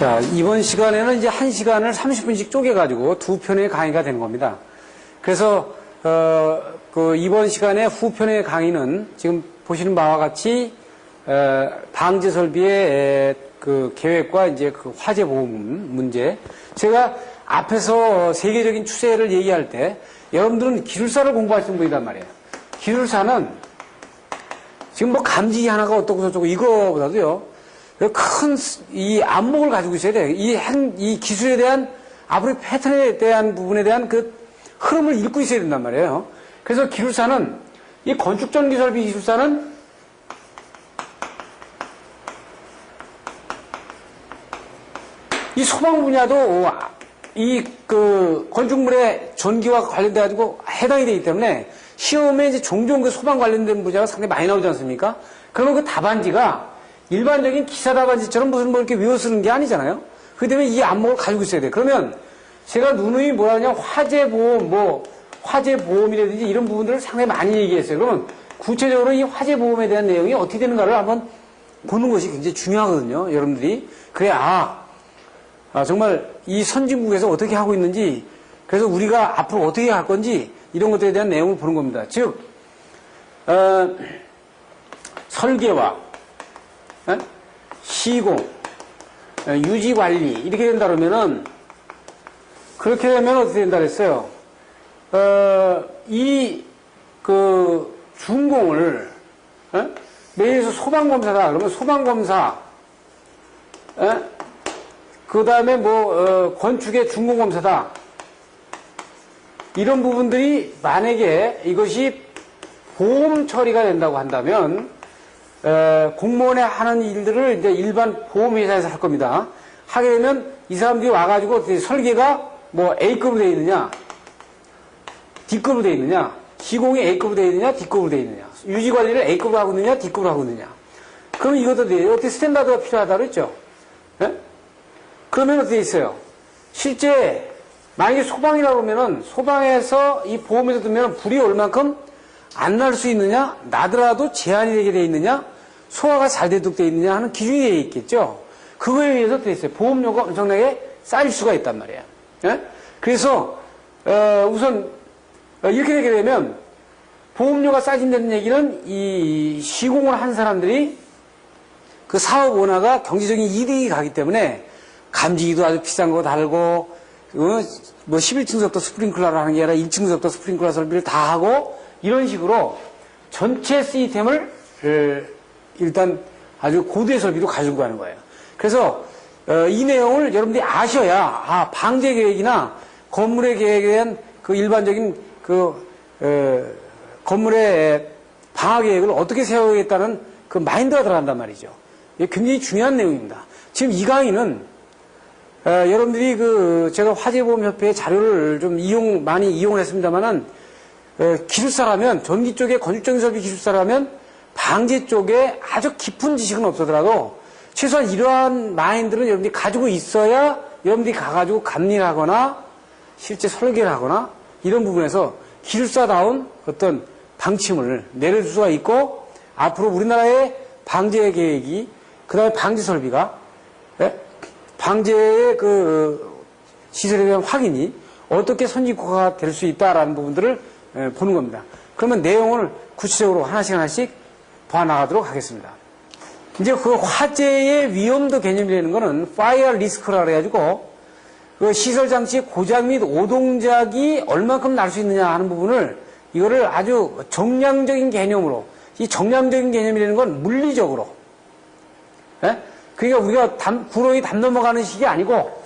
자, 이번 시간에는 이제 1시간을 30분씩 쪼개가지고 두 편의 강의가 되는 겁니다. 그래서, 이번 시간에 후편의 강의는 지금 보시는 바와 같이, 방제 설비의 그 계획과 이제 그 화재 보험 문제. 제가 앞에서 세계적인 추세를 얘기할 때 여러분들은 기술사를 공부하시는 분이란 말이에요. 기술사는 지금 뭐 감지기 하나가 어떻고 저쩌고 이거보다도요. 큰 이 안목을 가지고 있어야 돼요. 이 기술에 대한 앞으로의 패턴에 대한 부분에 대한 그 흐름을 읽고 있어야 된단 말이에요. 그래서 기술사는 이 건축전기설비 기술사는 이 소방 분야도 이 그 건축물의 전기와 관련돼 가지고 해당이 되기 때문에 시험에 이제 종종 그 소방 관련된 분야가 상당히 많이 나오지 않습니까? 그러면 그 답안지가 일반적인 기사 답안지처럼 무슨 뭐 이렇게 외워 쓰는 게 아니잖아요. 그렇기 때문에 이 안목을 가지고 있어야 돼요. 그러면 제가 누누이 뭐라 하냐 화재보험, 뭐 화재보험이라든지 이런 부분들을 상당히 많이 얘기했어요. 그러면 구체적으로 이 화재보험에 대한 내용이 어떻게 되는가를 한번 보는 것이 굉장히 중요하거든요. 여러분들이. 그래야 정말 이 선진국에서 어떻게 하고 있는지, 그래서 우리가 앞으로 어떻게 할 건지 이런 것들에 대한 내용을 보는 겁니다. 즉 설계와 시공, 유지관리 이렇게 된다 그러면은 그렇게 되면 어떻게 된다 그랬어요? 이 그 준공을 매일 소방검사다 그러면 소방검사, 그 다음에 뭐 건축의 준공검사다 이런 부분들이 만약에 이것이 보험 처리가 된다고 한다면 공무원이 하는 일들을 이제 일반 보험회사에서 할 겁니다. 하게 되면 이 사람들이 와가지고 설계가 뭐 A급으로 되어 있느냐, D급으로 되어 있느냐, 시공이 A급으로 되어 있느냐, D급으로 되어 있느냐, 유지관리를 A급으로 하고 있느냐, D급으로 하고 있느냐. 그럼 이것도 돼요. 어떻게 스탠다드가 필요하다고 그랬죠? 그러면 어떻게 있어요? 실제 만약에 소방이라고 그러면은 소방에서 이 보험에서 들면 불이 얼만큼 안 날 수 있느냐, 나더라도 제한이 되게 돼 있느냐, 소화가 잘 되도록 돼 있느냐 하는 기준이 되어 있겠죠. 그거에 의해서 돼 있어요. 보험료가 엄청나게 쌓일 수가 있단 말이에요. 그래서 우선 이렇게 되게 되면 보험료가 쌓인다는 얘기는 이 시공을 한 사람들이 그 사업 원화가 경제적인 이득이 가기 때문에 감지기도 아주 비싼 거 달고 뭐 11층부터 스프링클러를 하는 게 아니라 1층부터 스프링클러 설비를 다 하고 이런 식으로 전체 시스템을 일단 아주 고도의 설비로 가지고 가는 거예요. 그래서 이 내용을 여러분들이 아셔야 방제 계획이나 건물의 계획에 대한 그 일반적인 그 건물의 방화 계획을 어떻게 세우겠다는 그 마인드가 들어간단 말이죠. 이게 굉장히 중요한 내용입니다. 지금 이 강의는 여러분들이 제가 화재보험협회의 자료를 좀 많이 이용을 했습니다만은 기술사라면 전기 쪽에 건축전기설비 기술사라면 방제 쪽에 아주 깊은 지식은 없어더라도 최소한 이러한 마인드는 여러분들이 가지고 있어야 여러분들이 가가지고 감리를 하거나 실제 설계를 하거나 이런 부분에서 기술사다운 어떤 방침을 내릴 수가 있고 앞으로 우리나라의 방제 계획이 그 다음에 방제 설비가 방제의 그 시설에 대한 확인이 어떻게 선진국화가 될 수 있다라는 부분들을 보는 겁니다. 그러면 내용을 구체적으로 하나씩 봐나가도록 하겠습니다. 이제 그 화재의 위험도 개념이라는 거는 fire risk라 그래가지고 그 시설 장치의 고장 및 오동작이 얼만큼 날 수 있느냐 하는 부분을 이거를 아주 정량적인 개념으로 이 정량적인 개념이라는 건 물리적으로 그러니까 우리가 불어이 담 넘어가는 식이 아니고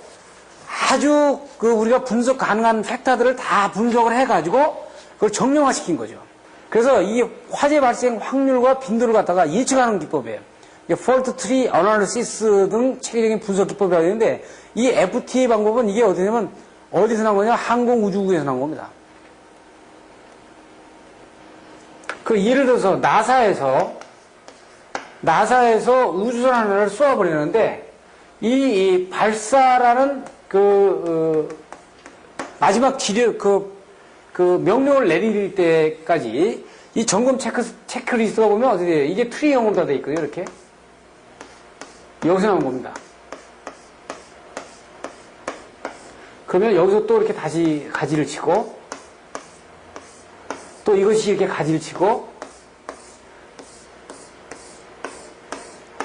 아주 우리가 분석 가능한 팩터들을 다 분석을 해가지고 그걸 정량화시킨 거죠. 그래서 이 화재 발생 확률과 빈도를 갖다가 예측하는 기법이에요. Fault Tree Analysis 등 체계적인 분석 기법이라고 하는데 이 FTA 방법은 이게 어디서 나온 거냐? 항공우주국에서 나온 겁니다. 그 예를 들어서 나사에서 우주선 하나를 쏘아버리는데 이 발사라는 마지막 명령을 내릴 때까지 이 점검 체크리스트가 보면 어떻게 돼요? 이게 트리형으로 다 돼 있거든요, 이렇게. 여기서 나온 겁니다. 그러면 여기서 또 이렇게 다시 가지를 치고, 또 이것이 이렇게 가지를 치고,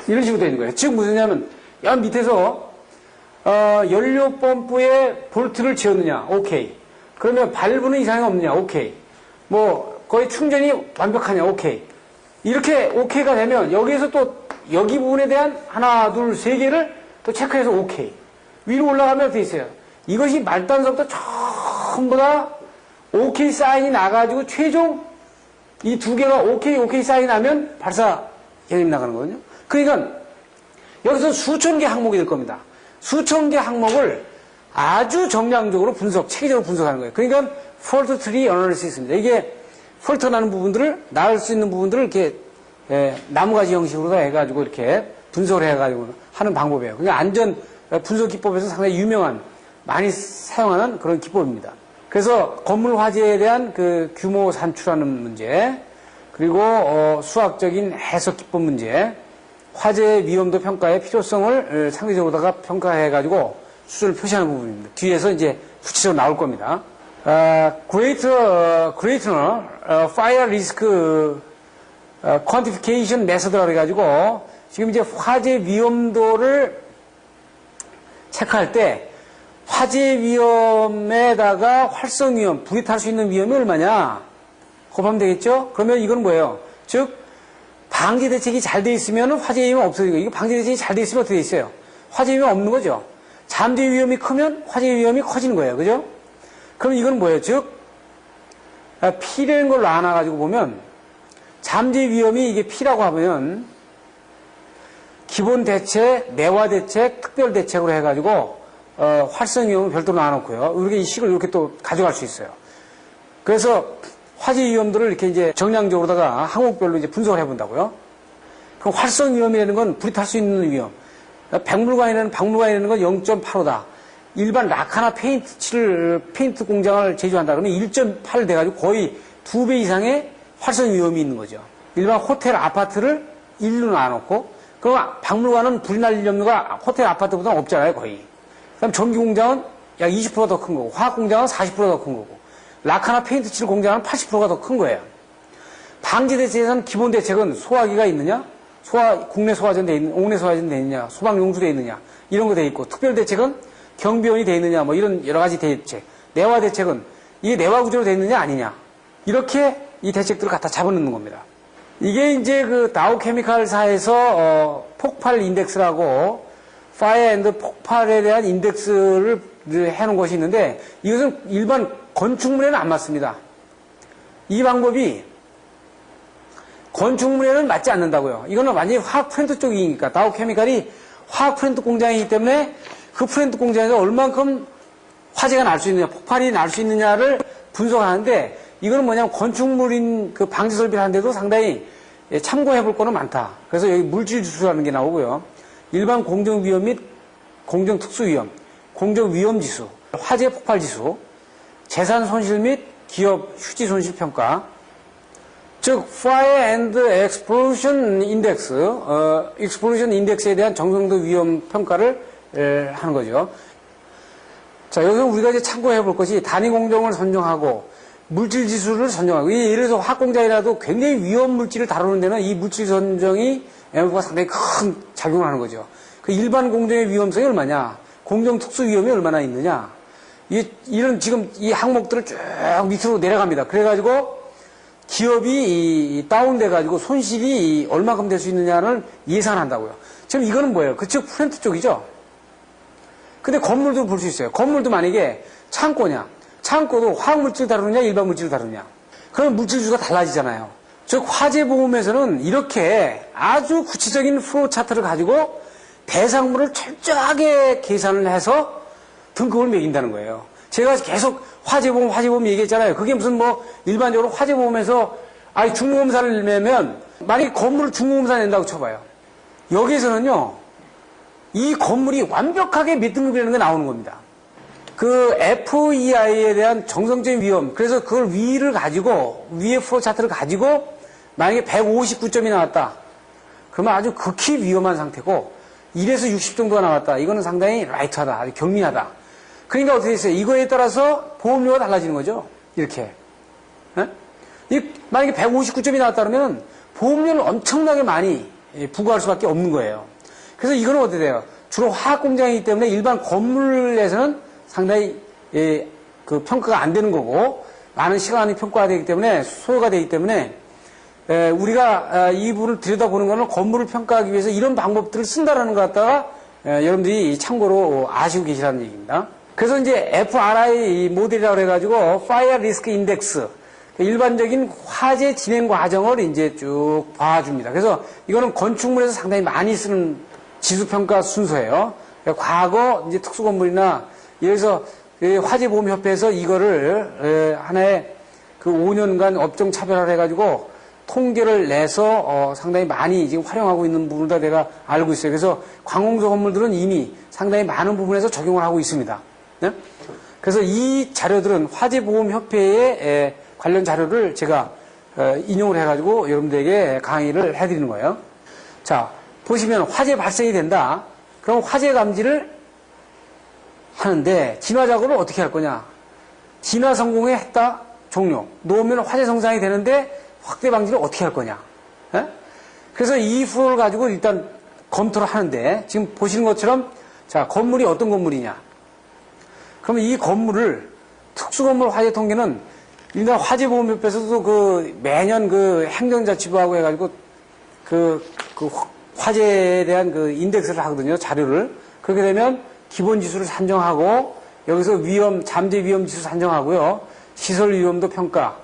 이런 식으로 되는 거예요. 즉, 무슨냐면, 여 밑에서, 연료 펌프에 볼트를 지었느냐, 오케이. 그러면 발브는 이상이 없느냐, 오케이. 뭐, 거의 충전이 완벽하냐, 오케이. 이렇게 오케이가 되면, 여기에서 또, 여기 부분에 대한 하나, 둘, 세 개를 또 체크해서 오케이. 위로 올라가면 어떻게 있어요? 이것이 말단서부터 전부 다 오케이 사인이 나가지고 최종 이 두 개가 오케이 사인이 나면 발사 개념이 나가는 거거든요. 그러니까 여기서 수천 개 항목이 될 겁니다. 수천 개 항목을 아주 정량적으로 체계적으로 분석하는 거예요. 그러니까 폴트 트리 어널리시스입니다. 이게 폴트 나는 부분들을 나을 수 있는 부분들을 이렇게 나무가지 형식으로 해가지고 이렇게 분석을 해가지고 하는 방법이에요. 그러니까 안전 분석 기법에서 상당히 유명한 많이 사용하는 그런 기법입니다. 그래서 건물 화재에 대한 그 규모 산출하는 문제, 그리고 수학적인 해석 기법 문제, 화재 위험도 평가의 필요성을 상대적으로다가 평가해가지고 수준을 표시하는 부분입니다. 뒤에서 이제 구체적으로 나올 겁니다. Greater Fire Risk Quantification Method라고 해가지고 지금 이제 화재 위험도를 체크할 때 화재 위험에다가 활성 위험, 불이 탈 수 있는 위험이 얼마냐? 곱하면 되겠죠? 그러면 이건 뭐예요? 즉, 방지 대책이 잘 돼 있으면 화재 위험이 없어지고, 이거 방지 대책이 잘 돼 있으면 어떻게 돼 있어요? 화재 위험이 없는 거죠? 잠재 위험이 크면 화재 위험이 커지는 거예요. 그죠? 그럼 이건 뭐예요? 즉, P라는 걸 나눠가지고 보면, 잠재 위험이 이게 P라고 하면, 기본 대책, 내화 대책, 특별 대책으로 해가지고, 활성 위험을 별도로 나눠놓고요. 이렇게 이 식을 이렇게 또 가져갈 수 있어요. 그래서 화재 위험들을 이렇게 이제 정량적으로다가 항목별로 이제 분석을 해본다고요. 그럼 활성 위험이라는 건 불이 탈 수 있는 위험. 박물관이라는 건 0.85다. 일반 락하나 페인트 공장을 제조한다 그러면 1.8 돼가지고 거의 2배 이상의 활성 위험이 있는 거죠. 일반 호텔, 아파트를 1로 나눠놓고, 그럼 박물관은 불이 날 염려가 호텔, 아파트보다는 없잖아요, 거의. 그럼 전기 공장은 약 20% 더 큰 거고, 화학 공장은 40% 더 큰 거고, 락하나 페인트 칠 공장은 80%가 더 큰 거예요. 방지 대책에서는 기본 대책은 소화기가 있느냐, 국내 소화전 돼 있느냐, 옥내 소화전 돼 있느냐, 소방 용수 돼 있느냐, 이런 거 돼 있고, 특별 대책은 경비원이 돼 있느냐, 뭐 이런 여러 가지 대책. 내화 대책은 이게 내화 구조로 돼 있느냐, 아니냐. 이렇게 이 대책들을 갖다 잡아놓는 겁니다. 이게 이제 그 다우 케미칼사에서 폭발 인덱스라고 파이어 앤드 폭발에 대한 인덱스를 해놓은 것이 있는데 이것은 일반 건축물에는 안 맞습니다. 이 방법이 건축물에는 맞지 않는다고요. 이거는 완전히 화학 프렌트 쪽이니까 다우 케미칼이 화학 프렌트 공장이기 때문에 그 프렌트 공장에서 얼만큼 화재가 날 수 있느냐, 폭발이 날 수 있느냐를 분석하는데 이거는 뭐냐면 건축물인 그 방지 설비를 하는데도 상당히 참고해 볼 거는 많다. 그래서 여기 물질 지수라는 게 나오고요. 일반 공정 위험 및 공정 특수 위험, 공정 위험 지수, 화재 폭발 지수, 재산 손실 및 기업 휴지 손실 평가, 즉 Fire and Explosion Index, Explosion Index에 대한 정성도 위험 평가를 하는 거죠. 자, 여기서 우리가 이제 참고해 볼 것이 단위 공정을 선정하고 물질 지수를 선정하고, 예를 들어서 화학공장이라도 굉장히 위험 물질을 다루는 데는 이 물질 선정이 MF가 상당히 큰 작용을 하는 거죠. 그 일반 공정의 위험성이 얼마냐, 공정 특수 위험이 얼마나 있느냐, 이런 지금 이 항목들을 쭉 밑으로 내려갑니다. 그래가지고 기업이 다운돼가지고 손실이 얼마큼 될 수 있느냐를 예상한다고요. 지금 이거는 뭐예요? 그쪽 프렌트 쪽이죠. 근데 건물도 볼 수 있어요. 건물도 만약에 창고냐, 창고도 화학물질 다루느냐, 일반 물질 다루느냐. 그럼 물질주가 달라지잖아요. 즉 화재보험에서는 이렇게 아주 구체적인 플로우 차트를 가지고 대상물을 철저하게 계산을 해서 등급을 매긴다는 거예요. 제가 계속 화재보험 얘기했잖아요. 그게 무슨 뭐 일반적으로 화재보험에서 중공검사를 내면 만약에 건물을 중공검사 낸다고 쳐봐요. 여기에서는요, 이 건물이 완벽하게 몇 등급이라는 게 나오는 겁니다. 그 FEI에 대한 정성적인 위험, 그래서 그걸 위를 가지고, 위의 플로우 차트를 가지고 만약에 159점이 나왔다. 그러면 아주 극히 위험한 상태고, 1에서 60 정도가 나왔다. 이거는 상당히 라이트하다, 아주 경미하다. 그러니까 어떻게 됐어요? 이거에 따라서 보험료가 달라지는 거죠. 이렇게. 예? 만약에 159점이 나왔다 그러면 보험료를 엄청나게 많이 부과할 수밖에 없는 거예요. 그래서 이거는 어떻게 돼요? 주로 화학 공장이기 때문에 일반 건물에서는 상당히 그 평가가 안 되는 거고 많은 시간이 평가가 되기 때문에 소요가 되기 때문에 우리가 이 부분을 들여다보는 거는 건물을 평가하기 위해서 이런 방법들을 쓴다라는 것 갖다가 여러분들이 참고로 아시고 계시라는 얘기입니다. 그래서 이제 FRI 모델이라고 해가지고 Fire Risk Index 일반적인 화재 진행 과정을 이제 쭉 봐줍니다. 그래서 이거는 건축물에서 상당히 많이 쓰는 지수평가 순서예요. 과거 이제 특수건물이나 여기서 화재보험협회에서 이거를 하나의 그 5년간 업종 차별화를 해가지고 통계를 내서 상당히 많이 지금 활용하고 있는 부분을 내가 알고 있어요. 그래서 관공서 건물들은 이미 상당히 많은 부분에서 적용을 하고 있습니다. 네? 그래서 이 자료들은 화재보험협회의 관련 자료를 제가 인용을 해가지고 여러분들에게 강의를 해드리는 거예요. 자, 보시면 화재 발생이 된다. 그럼 화재 감지를 하는데 진화 작업을 어떻게 할 거냐? 진화 성공에 했다. 종료. 놓으면 화재 성장이 되는데 확대 방지를 어떻게 할 거냐? 에? 그래서 이 프로를 가지고 일단 검토를 하는데 지금 보시는 것처럼 자, 건물이 어떤 건물이냐? 그러면 이 건물을 특수건물 화재 통계는 일단 화재보험협회에서도 그 매년 그 행정자치부하고 해가지고 그 화재에 대한 그 인덱스를 하거든요. 자료를. 그렇게 되면 기본 지수를 산정하고 여기서 잠재 위험 지수 산정하고요. 시설 위험도 평가,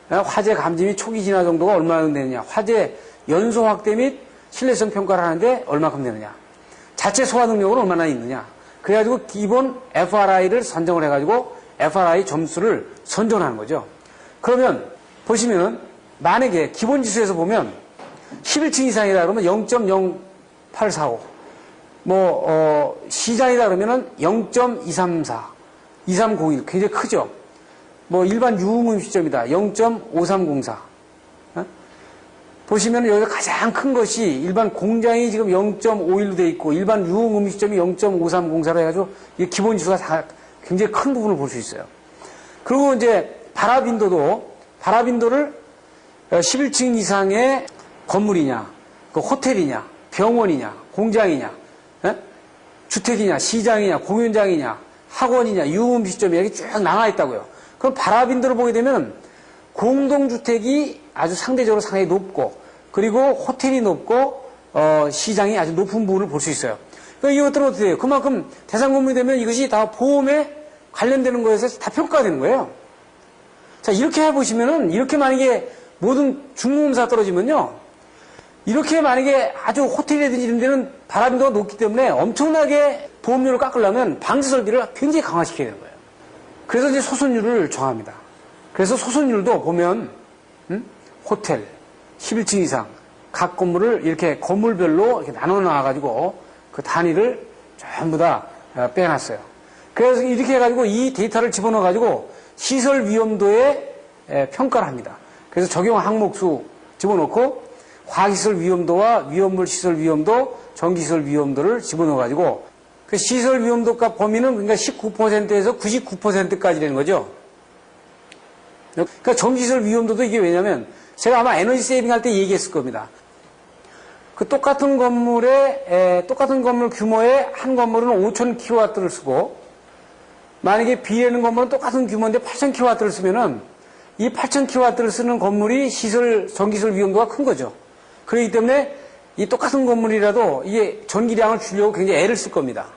화재 감지 및 초기 진화 정도가 얼마나 되느냐, 화재 연소 확대 및 신뢰성 평가를 하는데 얼마큼 되느냐, 자체 소화 능력은 얼마나 있느냐. 그래가지고 기본 FRI를 선정을 해가지고 FRI 점수를 선정하는 거죠. 그러면 보시면은 만약에 기본 지수에서 보면 11층 이상이다 그러면 0.0845, 시장이다 그러면은 0.234, 2301, 굉장히 크죠. 일반 유흥 시점이다. 0.5304. 보시면 여기가 가장 큰 것이 일반 공장이 지금 0.51로 돼 있고 일반 유흥 음식점이 0.5304로 해가지고 이 기본 지수가 다 굉장히 큰 부분을 볼 수 있어요. 그리고 이제 바라빈도를 11층 이상의 건물이냐, 그 호텔이냐, 병원이냐, 공장이냐, 주택이냐, 시장이냐, 공연장이냐, 학원이냐, 유흥 음식점이 여기 쭉 나와 있다고요. 그럼 바라빈도를 보게 되면 공동주택이 아주 상대적으로 상당히 높고 그리고 호텔이 높고 시장이 아주 높은 부분을 볼 수 있어요. 그러니까 이것들은 어떻게 돼요? 그만큼 대상건물이 되면 이것이 다 보험에 관련되는 거에서 다 평가가 되는 거예요. 자, 이렇게 해보시면은 이렇게 만약에 모든 중공사가 떨어지면요, 이렇게 만약에 아주 호텔이라든지 이런 데는 바라빈도가 높기 때문에 엄청나게 보험료를 깎으려면 방지 설비를 굉장히 강화시켜야 되는 거예요. 그래서 이제 소손율을 정합니다. 그래서 소손율도 보면 호텔 11층 이상 각 건물을 이렇게 건물별로 이렇게 나눠 놔가지고 그 단위를 전부 다 빼놨어요. 그래서 이렇게 해가지고 이 데이터를 집어넣어가지고 시설 위험도에 평가를 합니다. 그래서 적용 항목수 집어넣고 화학시설 위험도와 위험물 시설 위험도, 전기시설 위험도를 집어넣어가지고 그 시설 위험도 값 범위는 그러니까 19%에서 99%까지 되는 거죠. 그러니까 전기시설 위험도도 이게 왜냐면 제가 아마 에너지 세이빙 할 때 얘기했을 겁니다. 그 똑같은 건물에 똑같은 건물 규모의 한 건물은 5,000kW를 쓰고 만약에 B라는 건물은 똑같은 규모인데 8,000kW를 쓰면은 이 8,000kW를 쓰는 건물이 전기시설 위험도가 큰 거죠. 그렇기 때문에 이 똑같은 건물이라도 이게 전기량을 주려고 굉장히 애를 쓸 겁니다.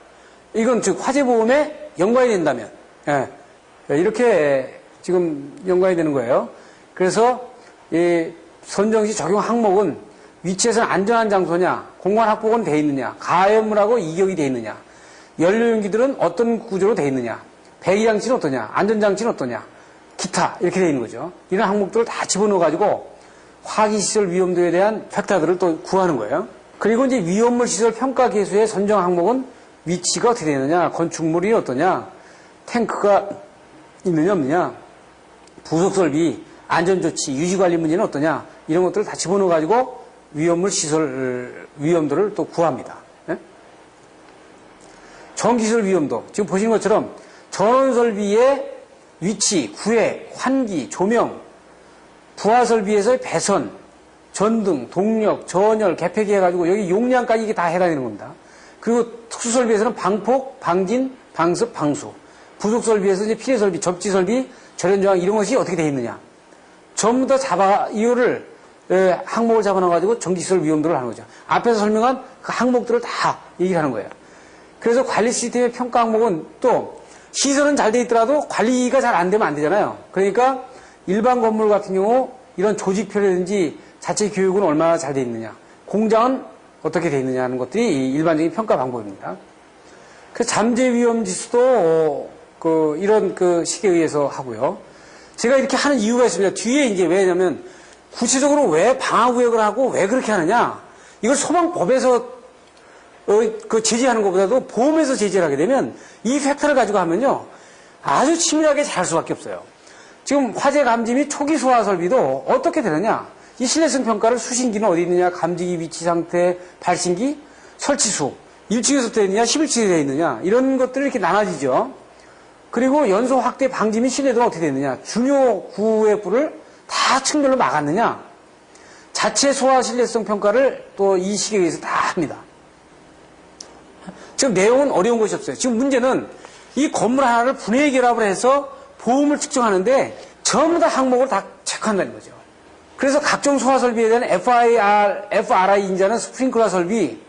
이건 즉 화재보험에 연관이 된다면 이렇게 지금 연관이 되는 거예요. 그래서 이 선정시 적용 항목은 위치에서는 안전한 장소냐, 공간 확보는 돼 있느냐, 가연물하고 이격이 돼 있느냐, 연료용기들은 어떤 구조로 돼 있느냐, 배기장치는 어떠냐, 안전장치는 어떠냐, 기타 이렇게 돼 있는 거죠. 이런 항목들을 다 집어넣어가지고 화기시설 위험도에 대한 팩터들을 또 구하는 거예요. 그리고 이제 위험물 시설 평가 계수의 선정 항목은 위치가 어떻게 되느냐, 건축물이 어떠냐, 탱크가 있느냐 없느냐, 부속 설비, 안전조치, 유지관리 문제는 어떠냐, 이런 것들을 다 집어넣어가지고 위험물 시설 위험도를 또 구합니다. 전기시설 위험도 지금 보시는 것처럼 전원 설비의 위치, 구획, 환기, 조명, 부하 설비에서의 배선, 전등, 동력, 전열, 개폐기 해가지고 여기 용량까지 이게 다 해당되는 겁니다. 그리고 특수 설비에서는 방폭, 방진, 방습, 방수. 부속 설비에서 이제 피해 설비, 접지 설비, 절연 조항 이런 것이 어떻게 되어 있느냐. 전부 다 이거를 항목을 잡아놔가지고 전기시설 위험도를 하는 거죠. 앞에서 설명한 그 항목들을 다 얘기를 하는 거예요. 그래서 관리 시스템의 평가 항목은 또 시설은 잘 돼 있더라도 관리가 잘 안 되면 안 되잖아요. 그러니까 일반 건물 같은 경우 이런 조직표라든지 자체 교육은 얼마나 잘 돼 있느냐, 공장은 어떻게 돼 있느냐 하는 것들이 일반적인 평가 방법입니다. 그 잠재 위험 지수도 이런 식에 의해서 하고요. 제가 이렇게 하는 이유가 있습니다. 뒤에 이제 왜냐면 구체적으로 왜 방화구역을 하고 왜 그렇게 하느냐, 이걸 소방법에서 제재하는 것보다도 보험에서 제재를 하게 되면 이 팩터를 가지고 하면요 아주 치밀하게 잘 할 수밖에 없어요. 지금 화재 감지 및 초기 소화 설비도 어떻게 되느냐, 이 신뢰성 평가를 수신기는 어디 있느냐, 감지기 위치 상태, 발신기, 설치수 1층에서 되어 있느냐 11층에 되어 있느냐 이런 것들이 이렇게 나눠지죠. 그리고 연소 확대 방지 및 신뢰도가 어떻게 되어 있느냐, 중요 구획부를 다 층별로 막았느냐, 자체 소화 신뢰성 평가를 또 이 시기에 의해서 다 합니다. 지금 내용은 어려운 것이 없어요. 지금 문제는 이 건물 하나를 분해 결합을 해서 보험을 측정하는데 전부 다 항목을 다 체크한다는 거죠. 그래서 각종 소화 설비에 대한 FRI 인자는 스프링클러 설비,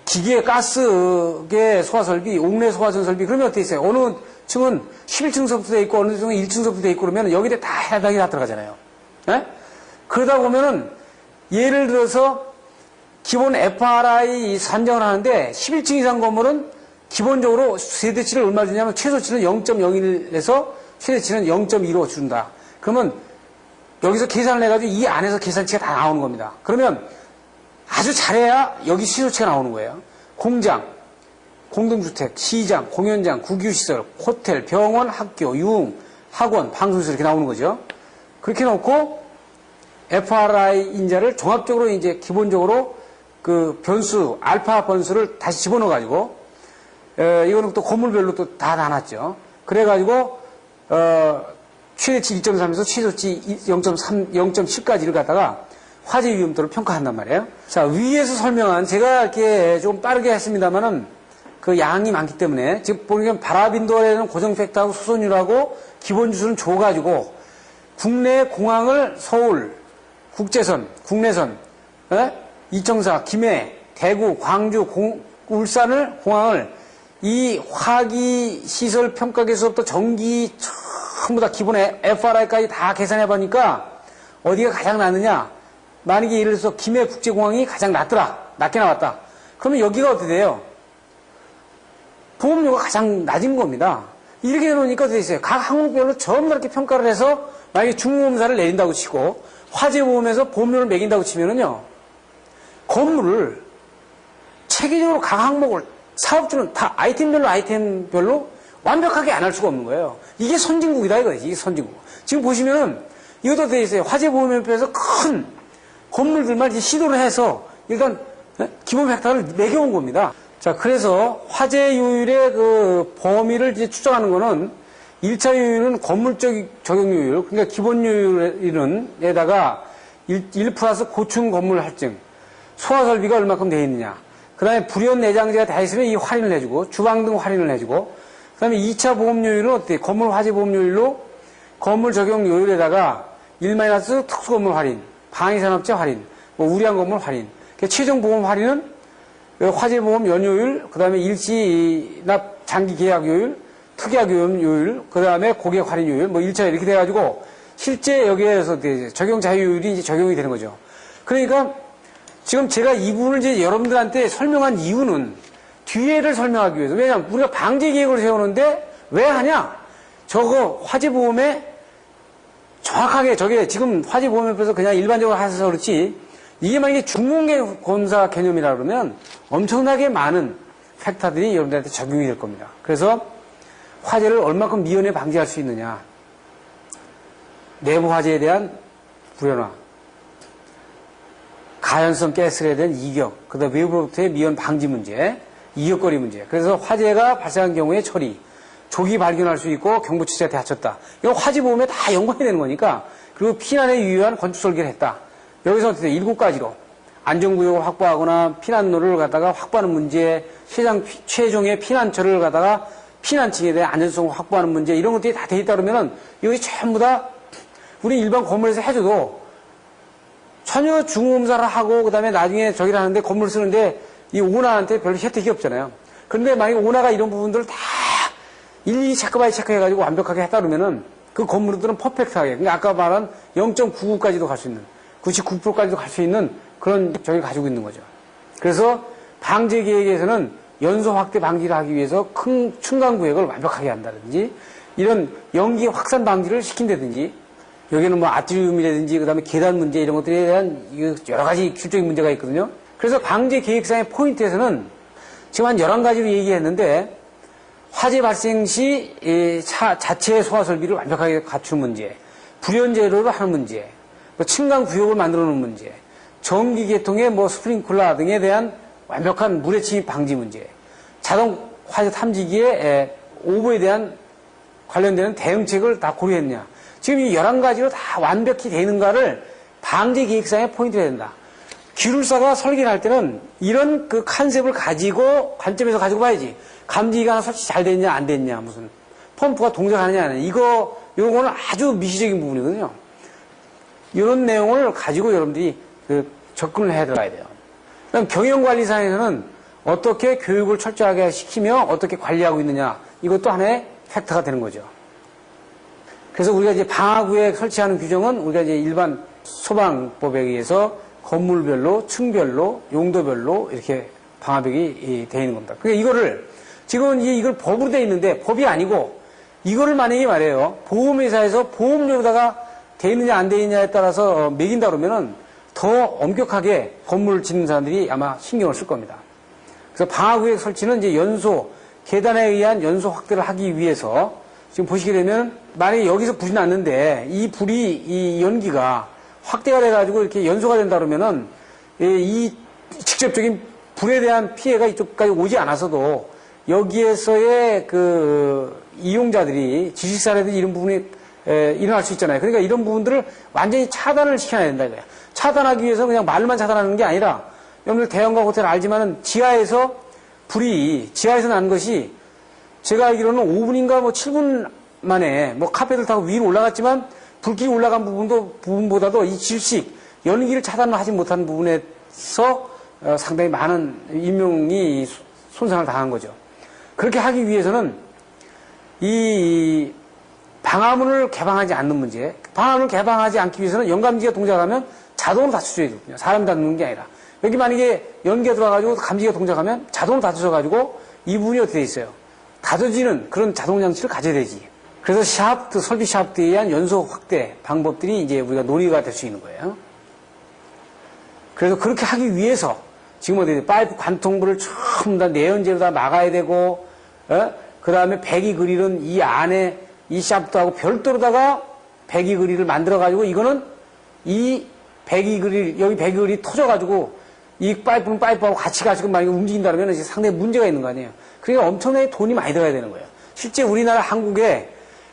기계 가스계 소화 설비, 옥내 소화전 설비, 그러면 어떻게 있어요? 어느 층은 11층서부터 돼 있고 어느 층은 1층서부터 돼 있고 그러면 여기에 다 해당이 다 들어가잖아요. 네? 그러다 보면은 예를 들어서 기본 FRI 산정을 하는데 11층 이상 건물은 기본적으로 세대치를 얼마 주냐면 최소치는 0.01에서 최대치는 0.15 준다. 그러면 여기서 계산을 해가지고 이 안에서 계산치가 다 나오는 겁니다. 그러면 아주 잘해야 여기 시소치가 나오는 거예요. 공장, 공동주택, 시장, 공연장, 국유시설, 호텔, 병원, 학교, 유흥, 학원, 방송시설 이렇게 나오는 거죠. 그렇게 놓고 FRI 인자를 종합적으로 이제 기본적으로 그 변수, 알파 변수를 다시 집어넣어가지고, 이거는 또 건물별로 또 다 나눴죠. 그래가지고, 최대치 1.3에서 최소치 0.3, 0.7까지를 갖다가 화재 위험도를 평가한단 말이에요. 자, 위에서 설명한, 제가 이렇게 좀 빠르게 했습니다만은 그 양이 많기 때문에, 지금 보니까 바라빈도에는 고정 팩터하고 수선율하고 기본 주수는 줘가지고, 국내 공항을 서울, 국제선, 국내선, 이청사, 김해, 대구, 광주, 울산을 공항을 이 화기 시설 평가계에서부터 전기 전부 다 기본에 FRI까지 다 계산해 보니까 어디가 가장 낮느냐? 만약에 예를 들어서 김해 국제공항이 가장 낮게 나왔다. 그러면 여기가 어떻게 돼요? 보험료가 가장 낮은 겁니다. 이렇게 해놓으니까 어떻게 있어요? 각 항목별로 전부 다 이렇게 평가를 해서 만약에 중보험사를 내린다고 치고 화재보험에서 보험료를 매긴다고 치면은요, 건물을 체계적으로 각 항목을 사업주는 다 아이템별로 완벽하게 안 할 수가 없는 거예요. 이게 선진국이다 이거지. 이게 선진국. 지금 보시면은 이것도 되어 있어요. 화재보험협회에서 큰 건물들만 이제 시도를 해서 일단 기본 팩터를 매겨온 겁니다. 자, 그래서 화재 요율의 그 범위를 이제 추정하는 거는 1차 요율은 건물적 적용 요율, 그러니까 기본 요율에다가 1 플러스 고층 건물 할증, 소화 설비가 얼마큼 되어 있느냐. 그 다음에 불연 내장재가 다 있으면 이 할인을 해주고, 주방 등 할인을 해주고, 그 다음에 2차 보험료율은 어때? 건물 화재 보험료율로 건물 적용 요율에다가 1- 특수건물 할인, 방위산업재 할인, 우량 건물 할인. 그러니까 최종 보험 할인은 화재보험 연료율, 그 다음에 일시납 장기 계약 요율, 특약 요율, 그 다음에 고객 할인 요율, 1차 이렇게 돼가지고 실제 여기에서 적용 자유율이 이제 적용이 되는 거죠. 그러니까 지금 제가 이 부분을 이제 여러분들한테 설명한 이유는 뒤에를 설명하기 위해서. 왜냐하면 우리가 방제 계획을 세우는데 왜 하냐? 저거 화재보험에 정확하게 저게 지금 화재보험협회에서 그냥 일반적으로 하셔서 그렇지, 이게 만약에 중공개검사 개념이라 그러면 엄청나게 많은 팩터들이 여러분들한테 적용이 될 겁니다. 그래서 화재를 얼마큼 미연에 방지할 수 있느냐, 내부 화재에 대한 불연화, 가연성 가스에 대한 이격, 그 다음 외부로부터의 미연 방지 문제, 이격거리 문제, 그래서 화재가 발생한 경우의 처리, 조기 발견할 수 있고 경보치사에 다쳤다. 이건 화재보험에 다 연관이 되는 거니까. 그리고 피난에 유효한 건축 설계를 했다. 여기서 어떻게 7가지로 안전구역을 확보하거나 피난로를 갖다가 확보하는 문제, 최종의 피난처를 갖다가 피난층에 대한 안전성을 확보하는 문제, 이런 것들이 다 돼 있다 그러면은 이것이 전부 다 우리 일반 건물에서 해줘도 전혀 중공사를 하고 그다음에 나중에 저기를 하는데 건물을 쓰는데 이 오너한테 별로 혜택이 없잖아요. 그런데 만약에 오너가 이런 부분들을 다 일일이 체크바이 체크해가지고 완벽하게 했다 그러면은 그 건물들은 퍼펙트하게, 그러니까 아까 말한 0.99까지도 갈 수 있는, 99%까지도 갈 수 있는 그런 저기 가지고 있는 거죠. 그래서 방제 계획에서는 연소 확대 방지를 하기 위해서 큰 층간 구역을 완벽하게 한다든지, 이런 연기 확산 방지를 시킨다든지, 여기는 뭐 아트리움이라든지 그다음에 계단 문제 이런 것들에 대한 여러 가지 기술적인 문제가 있거든요. 그래서 방제 계획상의 포인트에서는 지금 한 11가지로 얘기했는데, 화재 발생 시 자체 소화 설비를 완벽하게 갖추는 문제, 불연 제로를 하는 문제, 층간 구역을 만들어 놓는 문제, 전기 계통의 뭐 스프링클러 등에 대한 완벽한 물의 침입 방지 문제, 자동 화재 탐지기의 오보에 대한 관련되는 대응책을 다 고려했냐. 지금 이 11가지로 다 완벽히 되는가를 방제 계획상의 포인트가 된다. 기술사가 설계를 할 때는 이런 그 컨셉을 가지고 관점에서 가지고 봐야지. 감지기가 설치 잘 됐냐 안 됐냐, 무슨 펌프가 동작하느냐 안 하느냐, 이런 거는 아주 미시적인 부분이거든요. 이런 내용을 가지고 여러분들이 접근을 해 들어가야 돼요. 그다음 경영관리상에서는 어떻게 교육을 철저하게 시키며 어떻게 관리하고 있느냐, 이것도 하나의 팩터가 되는 거죠. 그래서 우리가 이제 방화구역 설치하는 규정은 우리가 이제 일반 소방법에 의해서 건물별로, 층별로, 용도별로 이렇게 방화벽이 되어 있는 겁니다. 그러니까 이거를 지금은 이걸 법으로 되어 있는데 법이 아니고, 이거를 만약에 말해요, 보험회사에서 보험료로다가 되어 있느냐 안 되어 있느냐에 따라서 매긴다 그러면은 더 엄격하게 건물을 짓는 사람들이 아마 신경을 쓸 겁니다. 그래서 방화구역 설치는 이제 연소, 계단에 의한 연소 확대를 하기 위해서 지금 보시게 되면 만약에 여기서 불이 났는데 이 불이, 이 연기가 확대가 돼가지고 이렇게 연소가 된다 그러면은 이 직접적인 불에 대한 피해가 이쪽까지 오지 않아서도 여기에서의 그 이용자들이 지식사라든지 이런 부분이 일어날 수 있잖아요. 그러니까 이런 부분들을 완전히 차단을 시켜야 된다 이거야. 차단하기 위해서 그냥 말로만 차단하는 게 아니라, 여러분들 대형가 호텔 알지만은 지하에서 불이, 지하에서 난 것이 제가 알기로는 5분인가 뭐 7분 만에 뭐 카페를 타고 위로 올라갔지만 불길이 올라간 부분보다도 이 질식, 연기를 차단하지 못한 부분에서 상당히 많은 인명이 손상을 당한 거죠. 그렇게 하기 위해서는 이 방화문을 개방하지 않는 문제, 방화문을 개방하지 않기 위해서는 연감지가 동작하면 자동으로 닫혀줘야 되거든요. 사람 닫는 게 아니라. 여기 만약에 연기가 들어와가지고 감지기가 동작하면 자동으로 닫혀져가지고 이 부분이 어떻게 돼 있어요? 닫아지는 그런 자동 장치를 가져야 되지. 그래서 샤프트, 설비 샤프트에 의한 연소 확대 방법들이 이제 우리가 논의가 될 수 있는 거예요. 그래서 그렇게 하기 위해서 지금 어디 파이프 관통부를 전부 다 내연재로 다 막아야 되고, 그 다음에 배기 그릴은 이 안에 이 샤프트하고 별도로다가 배기 그릴을 만들어가지고, 이거는 이 배기 그릴, 여기 배기 그릴이 터져가지고 이 파이프는 파이프하고 같이 가지고 만약에 움직인다 그러면 이제 상당히 문제가 있는 거 아니에요. 그러니까 엄청나게 돈이 많이 들어가야 되는 거예요. 실제 우리나라 한국에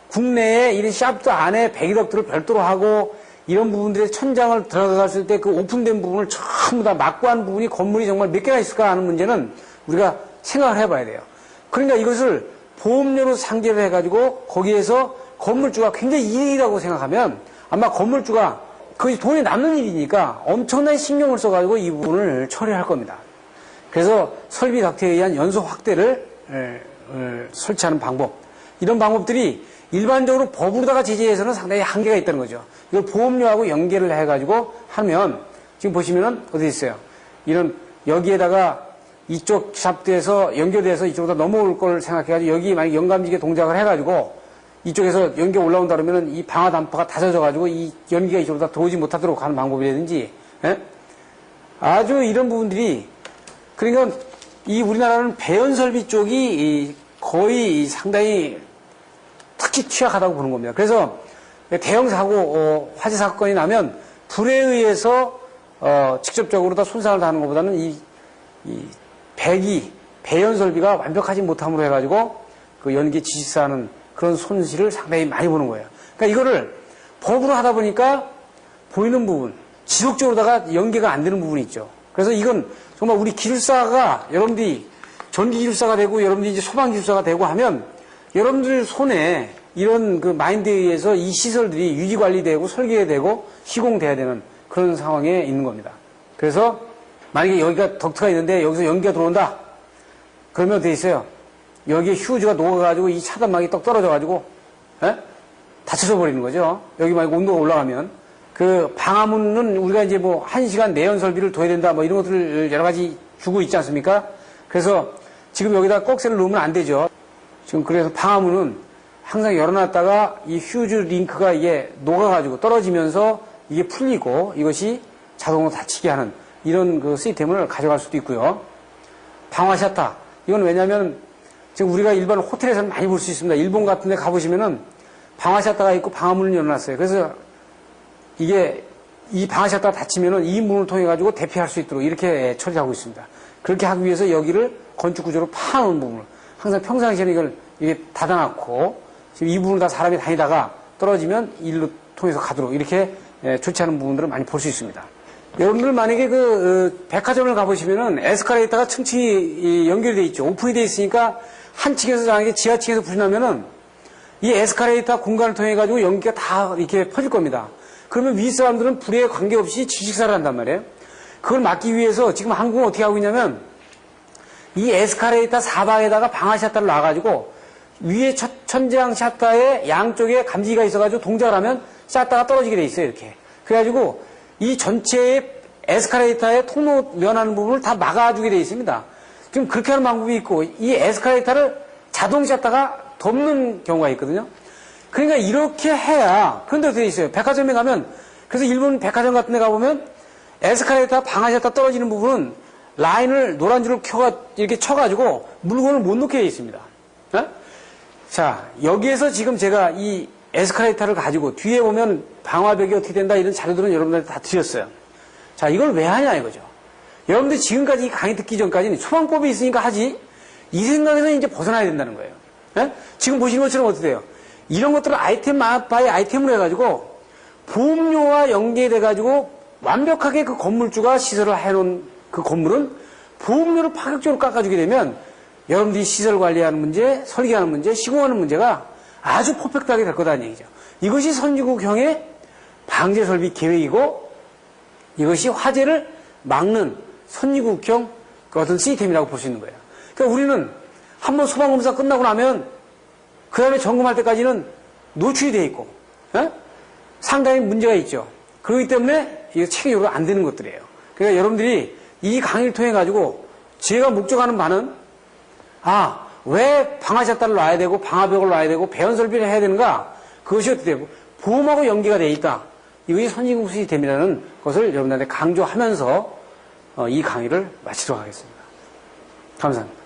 국내에 이런 샤프트 안에 배기덕트를 별도로 하고 이런 부분들의 천장을 들어갔을 때 그 오픈된 부분을 전부 다 막고 한 부분이 건물이 정말 몇 개나 있을까 하는 문제는 우리가 생각을 해봐야 돼요. 그러니까 이것을 보험료로 상계를 해가지고 거기에서 건물주가 굉장히 이익이라고 생각하면 아마 건물주가 거의 돈이 남는 일이니까 엄청나게 신경을 써가지고 이 부분을 처리할 겁니다. 그래서 설비 덕트에 의한 연소 확대를 설치하는 방법, 이런 방법들이 일반적으로 법으로다가 제재해서는 상당히 한계가 있다는 거죠. 이걸 보험료하고 연계를 해가지고 하면, 지금 보시면은 어디 있어요? 이런 여기에다가 이쪽 샤프트에서 연결돼서 이쪽으로 넘어올 걸 생각해가지고 여기 만약 연감지게 동작을 해가지고 이쪽에서 연기가 올라온다 그러면은 이 방화 담퍼가 닫아져가지고 이 연기가 이쪽으로 다 들어오지 못하도록 하는 방법이라든지, 아주 이런 부분들이, 그러니까 이 우리나라는 배연 설비 쪽이 거의 상당히 특히 취약하다고 보는 겁니다. 그래서 대형 사고, 화재 사건이 나면 불에 의해서 직접적으로 다 손상을 당하는 것보다는 이 배연 설비가 완벽하지 못함으로 해가지고 그 연기 지식사하는 그런 손실을 상당히 많이 보는 거예요. 그러니까 이거를 법으로 하다 보니까 보이는 부분, 지속적으로다가 연계가 안 되는 부분이 있죠. 그래서 이건 정말 우리 기술사가 여러분들이 전기 기술사가 되고 여러분들이 이제 소방 기술사가 되고 하면 여러분들 손에 이런 그 마인드에 의해서 이 시설들이 유지 관리되고 설계되고 시공돼야 되는 그런 상황에 있는 겁니다. 그래서 만약에 여기가 덕트가 있는데 여기서 연기가 들어온다. 그러면 어떻게 있어요? 여기에 휴즈가 녹아가지고 이 차단막이 떡 떨어져가지고 다쳐져 버리는 거죠. 여기 만약 온도가 올라가면 그 방화문은 우리가 이제 뭐 1시간 내연 설비를 둬야 된다 뭐 이런 것들을 여러 가지 주고 있지 않습니까? 그래서 지금 여기다 꺽쇠를 놓으면 안 되죠. 지금 그래서 방화문은 항상 열어놨다가 이 휴즈 링크가 이게 녹아가지고 떨어지면서 이게 풀리고 이것이 자동으로 닫히게 하는 이런 그 시스템을 가져갈 수도 있고요. 방화 샤터. 이건 왜냐면 지금 우리가 일반 호텔에서는 많이 볼 수 있습니다. 일본 같은 데 가보시면은 방화 샤터가 있고 방화문을 열어놨어요. 그래서 이게 이 방화 샤터가 닫히면은 이 문을 통해 가지고 대피할 수 있도록 이렇게 처리하고 있습니다. 그렇게 하기 위해서 여기를 건축 구조로 파놓은 부분을 항상 평상시에는 이걸 이게 닫아놨고 지금 이 부분을 다 사람이 다니다가 떨어지면 일로 통해서 가도록 이렇게 조치하는 부분들을 많이 볼 수 있습니다. 여러분들 만약에 그 백화점을 가보시면은 에스컬레이터가 층층이 연결이 돼 있죠. 오픈이 돼 있으니까 한 층에서 만약에 지하층에서 불이 나면은 이 에스컬레이터 공간을 통해 가지고 연기가 다 이렇게 퍼질 겁니다. 그러면 위 사람들은 불에 관계없이 질식사를 한단 말이에요. 그걸 막기 위해서 지금 한국은 어떻게 하고 있냐면 이 에스컬레이터 사방에다가 방화 샤터를 놔가지고 위에 천장 샤터에 양쪽에 감지기가 있어가지고 동작을 하면 샤터가 떨어지게 돼 있어요. 이렇게. 그래가지고 이 전체의 에스컬레이터의 통로 면하는 부분을 다 막아주게 돼 있습니다. 지금 그렇게 하는 방법이 있고 이 에스컬레이터를 자동 샤터가 덮는 경우가 있거든요. 그러니까 이렇게 해야 그런데 어떻게 돼 있어요? 백화점에 가면 그래서 일본 백화점 같은 데 가보면 에스컬레이터 방화 샤터 떨어지는 부분은 라인을 노란 줄을 이렇게 쳐가지고 물건을 못 놓게 돼 있습니다. 자, 여기에서 지금 제가 이 에스컬레이터를 가지고 뒤에 보면 방화벽이 어떻게 된다 이런 자료들은 여러분들한테 다 드렸어요. 자, 이걸 왜 하냐 이거죠. 여러분들 지금까지 이 강의 듣기 전까지는 소방법이 있으니까 하지 이 생각에서 이제 벗어나야 된다는 거예요. 지금 보시는 것처럼 어떻게 돼요? 이런 것들을 아이템 바이 아이템으로 해가지고 보험료와 연계돼가지고 완벽하게 그 건물주가 시설을 해놓은 그 건물은 보험료를 파격적으로 깎아주게 되면 여러분들이 시설 관리하는 문제, 설계하는 문제, 시공하는 문제가 아주 퍼펙트하게 될 거다는 얘기죠. 이것이 선진국형의 방제 설비 계획이고 이것이 화재를 막는 선진국형 그 어떤 시스템이라고 볼 수 있는 거예요. 그러니까 우리는 한번 소방검사 끝나고 나면 그 다음에 점검할 때까지는 노출이 돼 있고 상당히 문제가 있죠. 그렇기 때문에 이게 체계적으로 안 되는 것들이에요. 그러니까 여러분들이 이 강의를 통해 가지고 제가 목적하는 바는 왜 방화 샤터를 놔야 되고 방화벽을 놔야 되고 배연 설비를 해야 되는가? 그것이 어떻게 되고 보험하고 연계가 돼 있다. 이것이 선진국 시스템이라는 것을 여러분들한테 강조하면서 이 강의를 마치도록 하겠습니다. 감사합니다.